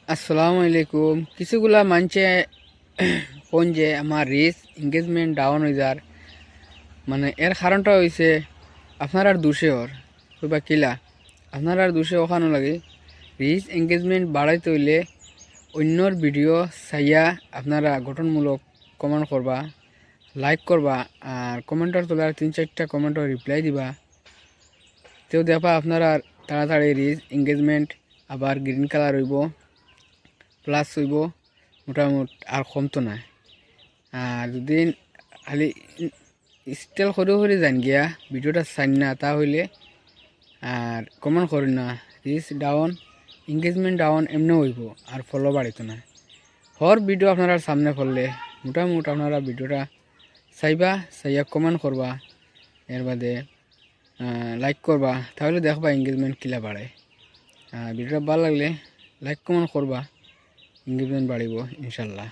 আসসালামু আলাইকুম। কিছুগুলা মানছে কোন যে আমার রিচ এঙ্গেজমেন্ট ডাউন হয়ে যার, মানে এর কারণটা হয়েছে আপনার আর দোষে ওর বা কিলা আপনার আর দোষে ওখানো লাগে। রিচ এঙ্গেজমেন্ট বাড়াইতে হইলে অন্যর ভিডিও চাইয়া আপনারা গঠনমূলক কমেন্ট করবা, লাইক করবা, আর কমেন্টর তোলার 3-4টা কমেন্টর রিপ্লাই দিবা। তেও দেখবা আপনারা তাড়াতাড়ি রিচ এঙ্গেজমেন্ট আবার গ্রিন কালার হইব, প্লাস হইব, মোটামুটি আর কমতো না। আর যদি খালি স্টেল করে যান গিয়া ভিডিওটা চান না, তা হইলে আর কমেন্ট করি না, রিচ ডাউন এঙ্গেজমেন্ট ডাউন এমনি হইব, আর ফলো বাড়িত না। হর ভিডিও আপনারা সামনে করলে মোটামুটি আপনারা ভিডিওটা চাইবা, চাইয়া কমেন্ট করবা, এর বাদে লাইক করবা, তাহলে দেখবা এঙ্গেজমেন্ট কিলা বাড়ায়। ভিডিওটা ভালো লাগলে লাইক কমেন্ট করবা, এঙ্গেজমেন্ট বাড়িব ইনশাল্লাহ।